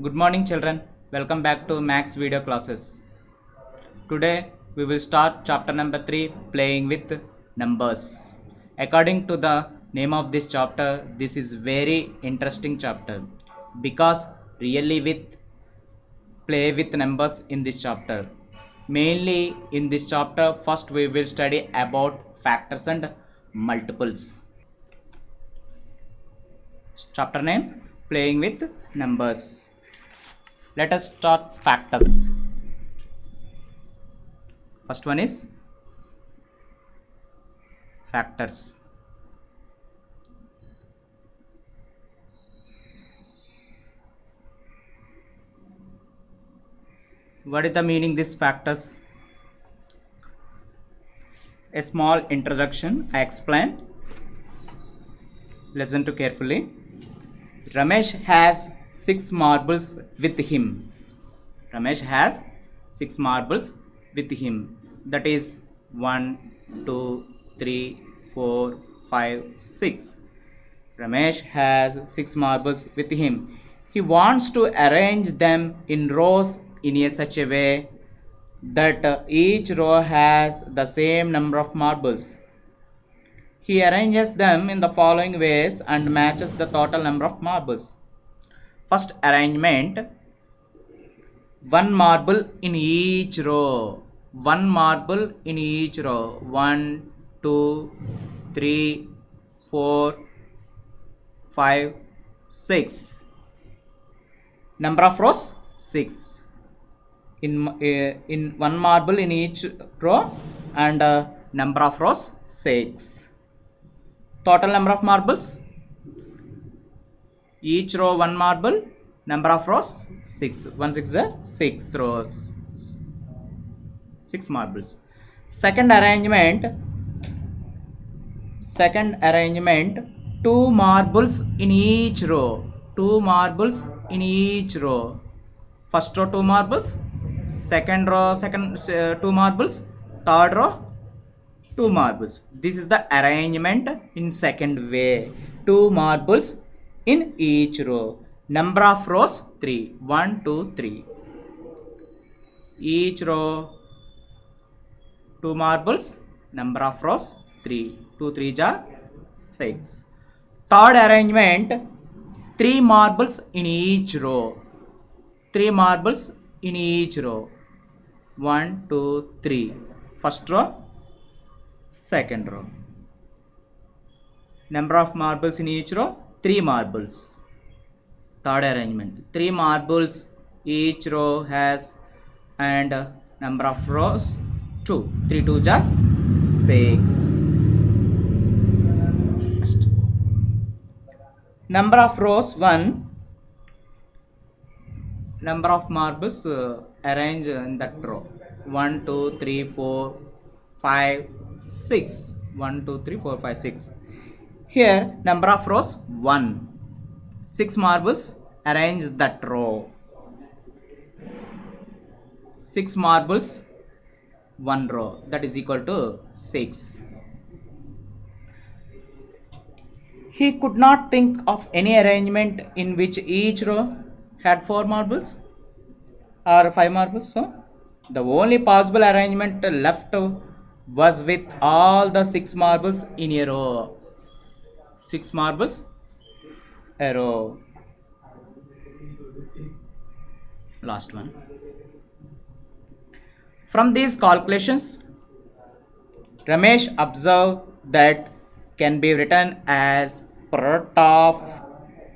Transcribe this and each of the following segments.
Good morning children. Welcome back to Max video classes. Today we will start chapter number 3, playing with numbers. According to the name of this chapter, this is very interesting chapter because really with play with numbers in this chapter. Mainly in this chapter first we will study about factors and multiples. Chapter name, playing with numbers. Let us start factors. First one is factors. What is the meaning this factors? A small introduction I explain. Listen to carefully. Ramesh has 6 marbles with him. Ramesh has 6 marbles with him. That is 1, 2, 3, 4, 5, 6. Ramesh has 6 marbles with him. He wants to arrange them in rows in a such a way that each row has the same number of marbles. He arranges them in the following ways and matches the total number of marbles. First arrangement, one marble in each row. One marble in each row. 1, 2, 3, 4, 5, 6. Number of rows 6. In one marble in each row and number of rows 6. Total number of marbles, each row 1 marble, number of rows 6. 1 6 6 rows, 6 marbles. Second arrangement, 2 marbles in each row. 2 marbles in each row. First row 2 marbles, second row 2 marbles, third row 2 marbles. This is the arrangement in second way. 2 marbles in each row. Number of rows 3. 1, 2, 3. Each row 2 marbles. Number of rows 3. 2 3 are 6. Third arrangement, 3 marbles in each row. 3 marbles in each row. 1, 2, 3. First row, second row. Number of marbles in each row, 3 marbles. Third arrangement, 3 marbles each row has, and number of rows 2. 3 2 are 6. Next. Number of rows 1. Number of marbles arrange in that row. 1 2 3 4 5 6. 1 2 3 4 5 6. Here number of rows 1. 6 marbles arrange that row. 6 marbles 1 row, that is equal to 6. He could not think of any arrangement in which each row had 4 marbles or 5 marbles. So the only possible arrangement left was with all the 6 marbles in a row. 6 marbles a row. Last one. From these calculations, Ramesh observed that can be written as product of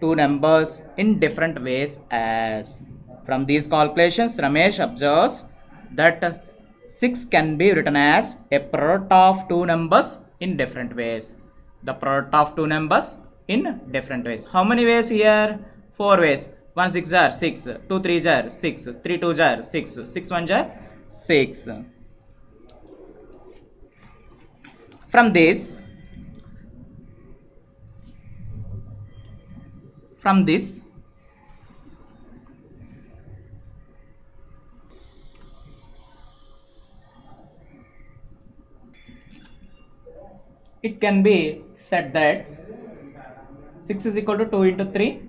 two numbers in different ways as. From these calculations, Ramesh observes that 6 can be written as a product of two numbers in different ways. The product of two numbers in different ways. How many ways here? 4 ways. 1 6 are 6, 2 3 are 6, 3 2 are 6, 6 1 are 6. From this, it can be said that 6 is equal to 2 into 3,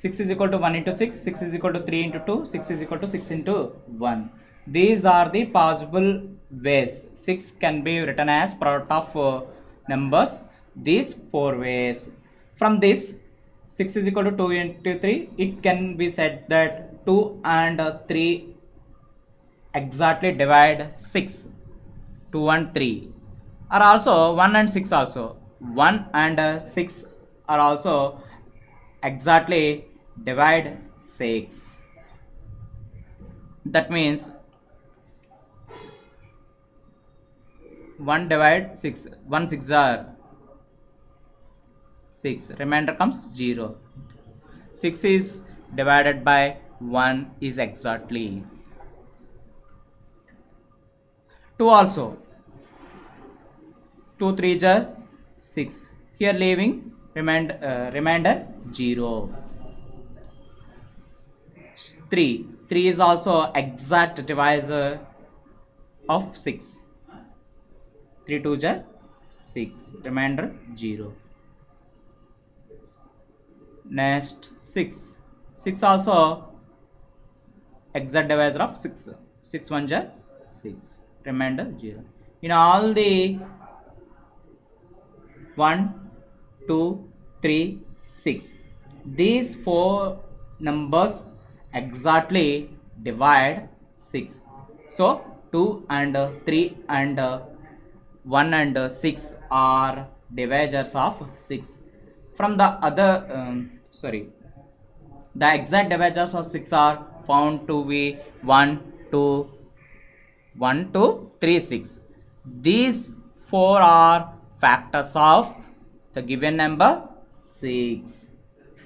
6 is equal to 1 into 6, 6 is equal to 3 into 2, 6 is equal to 6 into 1. These are the possible ways. 6 can be written as product of numbers, these 4 ways. From this, 6 is equal to 2 into 3, it can be said that 2 and 3 exactly divide 6. 2 and 3 are also 1 and 6 also. 1 and 6 are also exactly divide 6. That means 1 divide 6. 1 6 are 6. Remainder comes 0. 6 is divided by 1 is exactly 2 also. 2 3 are 6. Here leaving remainder 0. 3 is also exact divisor of 6. 3 2 are 6. Remainder 0. Next 6. 6 also exact divisor of 6. 6 1 are 6. Remainder 0. In all the 1, 2, 3, 6. These 4 numbers exactly divide 6. So 2 and 3 and 1 and 6 are divisors of 6. From the other, the exact divisors of 6 are found to be 1, 2, 1, 2, 3, 6. These 4 are factors of the given number 6.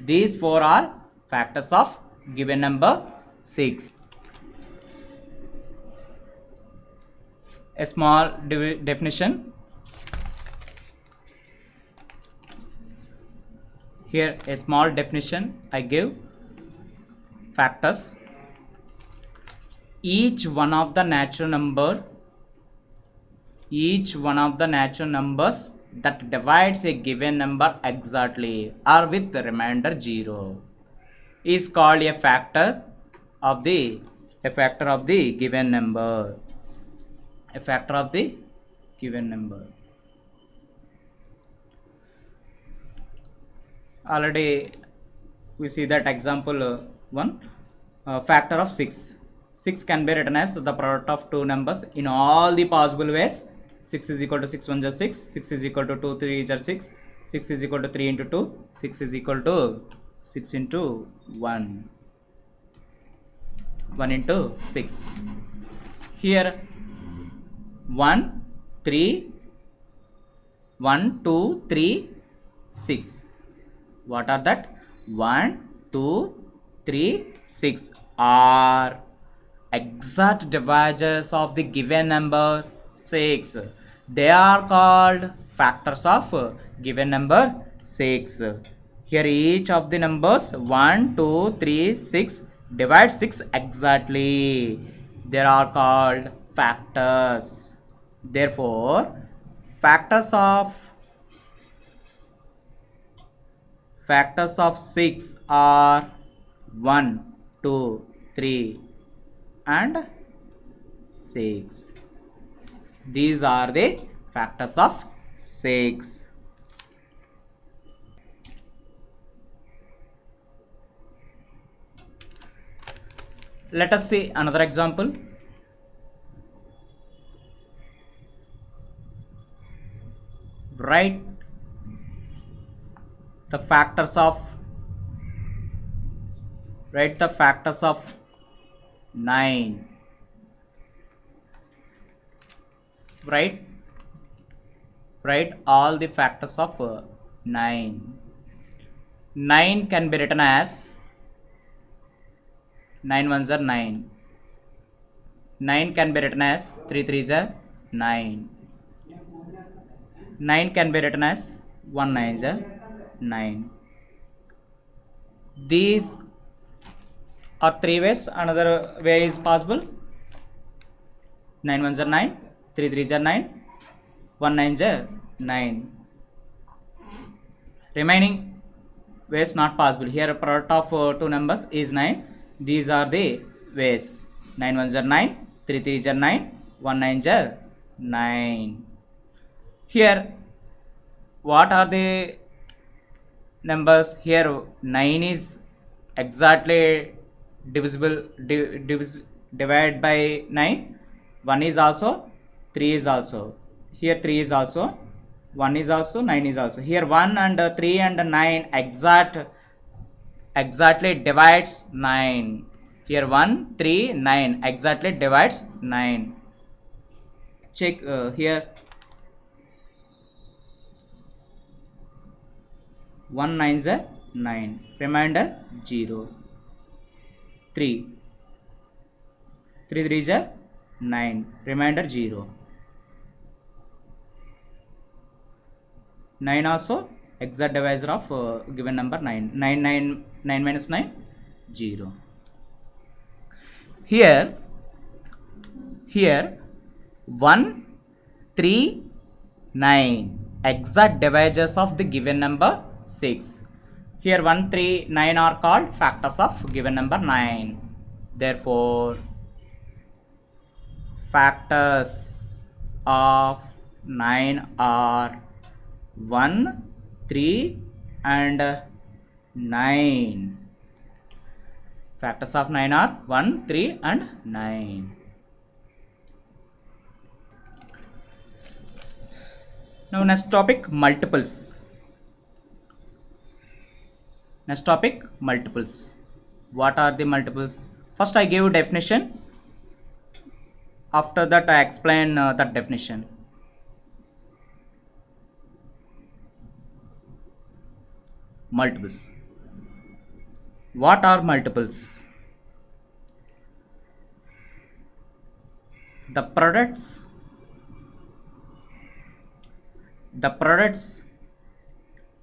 These 4 are factors of given number 6. A small definition. Here a small definition I give. Factors. Each one of the natural numbers that divides a given number exactly or with the remainder 0 is called a factor of the given number. A factor of the given number. Already we see that example 1. Factor of 6. 6 can be written as the product of two numbers in all the possible ways. 6 is equal to 6 1 is 6. 6 is equal to 2 3 is 6. 6 is equal to 3 into 2. 6 is equal to 6 into 1. 1 into 6. Here 1 3 1 2 3 6. What are that? 1 2 3 6 are exact divisors of the given number 6. They are called factors of given number 6. Here each of the numbers 1 2 3 6 divide 6 exactly. They are called factors. Therefore factors of 6 are 1 2 3 and 6. These are the factors of 6. Let us see another example. Write the factors of 9. Write all the factors of 9. 9 can be written as 9 1s are 9. 9 can be written as 3 3s are 9. 9 can be written as 1 9s are 9. These are 3 ways. Another way is possible. 9 1s are 9. 3 3s are 9. 1 9s are 9. Remaining ways not possible. Here product of two numbers is 9. These are the ways. 9 1s are 9, 3 3s are 9, 1 9s are 9. Here what are the numbers? Here 9 is exactly divisible, divide by 9. 1 is also, 3 is also. Here 3 is also, 1 is also, 9 is also. Here 1 and 3 and 9 exactly divides 9. Here 1 3 9 exactly divides 9. Check here 1 9s are 9, remainder 0. 3 3 3s are 9, remainder 0. 9 also exact divisor of given number 9. 9 minus 9, 0. Here 1 3 9 exact divisors of the given number 6. Here 1 3 9 are called factors of given number 9. Therefore factors of 9 are 1 3 and 9. Factors of 9 are 1 3 and 9. Now next topic, multiples. Next topic, multiples. What are the multiples? First I give definition. After that I explain that definition. Multiples. What are multiples? The products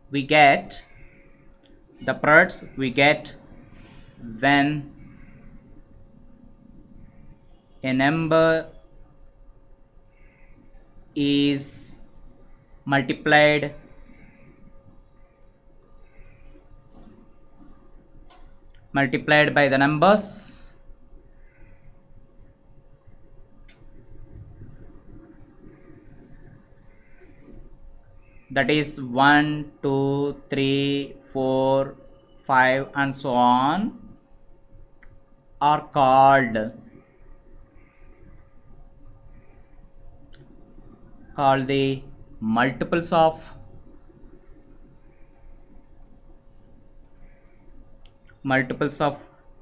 we get when a number is multiplied by the numbers that is 1 2 3 4 5 and so on are called the multiples of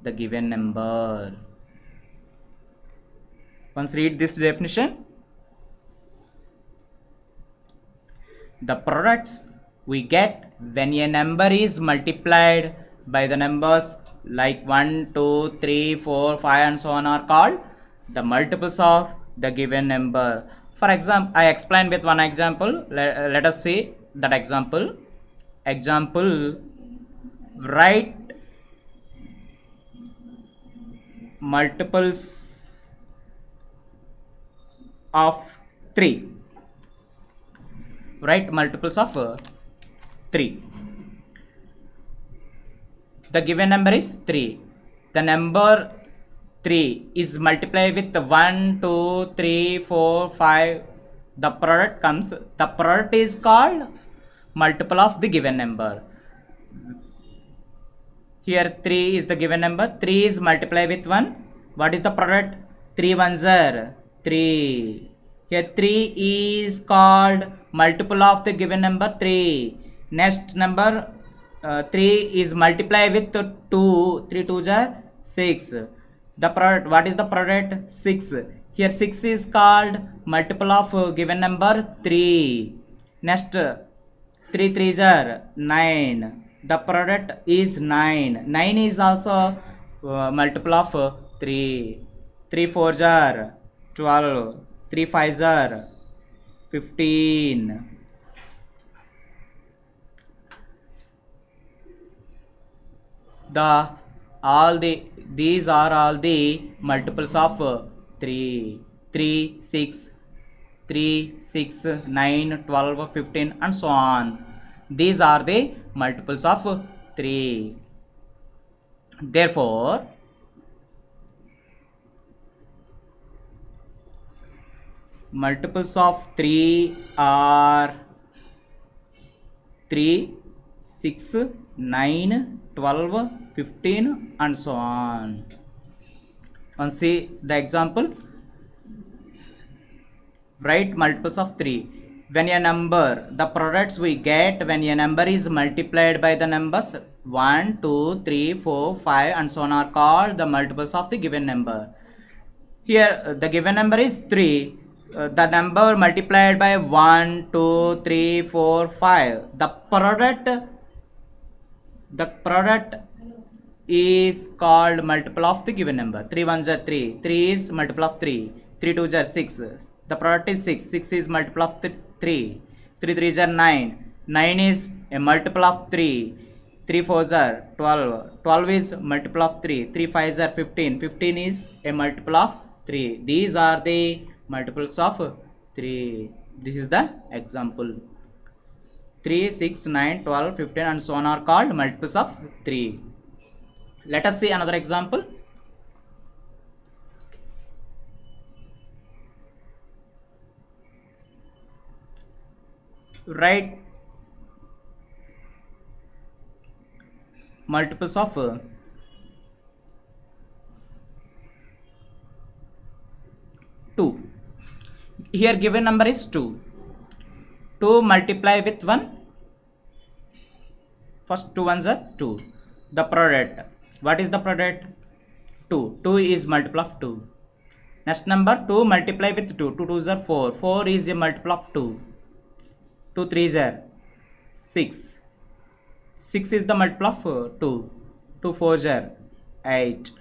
the given number. Once read this definition. The products we get when a number is multiplied by the numbers like 1 2 3 4 5 and so on are called the multiples of the given number. For example, I explain with one example. Let us see that example. Write multiples of 3. Write multiples of 3. The given number is 3. The number 3 is multiplied with 1 2 3 4 5. The product comes. The product is called multiple of the given number. Here 3 is the given number. 3 is multiplied with 1. What is the product? 3 1s are 3. Here 3 is called multiple of the given number 3. Next number 3 is multiplied with 2. 3 2s are 6. The product, what is the product? 6. Here 6 is called multiple of given number 3. Next 3 3s are 9. The product is 9. 9 is also multiple of 3. 3 4s are 12. 3 5s are 15. These are all the multiples of 3. 3 6 3 6 9 12 15 and so on. These are the multiples of 3. Therefore, multiples of 3 are 3, 6, 9, 12, 15 and so on. And see the example. Write multiples of 3. When a number, the products we get when a number is multiplied by the numbers 1, 2, 3, 4, 5 and so on are called the multiples of the given number. Here the given number is 3. The number multiplied by 1, 2, 3, 4, 5. The product is called multiple of the given number. 3 1s are 3. 3 is multiple of 3. 3 2s are 6. The product is 6. 6 is multiple of 3. 3 3s are 9. 9 is a multiple of 3. 3 4s are 12. 12 is multiple of 3. 3 5s are 15. 15 is a multiple of 3. These are the multiples of 3. This is the example. 3, 6, 9, 12, 15 and so on are called multiples of 3. Let us see another example. Write multiples of 2. Here given number is 2. 2 multiply with 1. First 2 ones are 2. The product. What is the product? 2. 2 is multiple of 2. Next number 2 multiply with 2. 2 2s are 4. 4 is a multiple of 2. 2 3s are 6. 6 is the multiple of 2. 2 4s are 8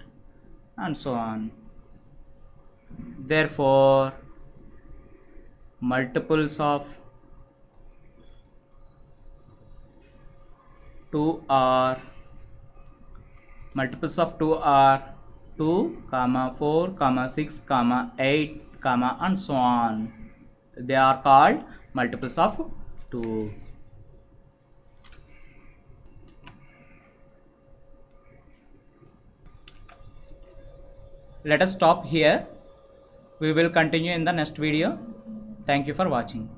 and so on. Therefore, multiples of 2 are 2, 4, 6, 8, and so on. They are called multiples of 2. Let us stop here. We will continue in the next video. Thank you for watching.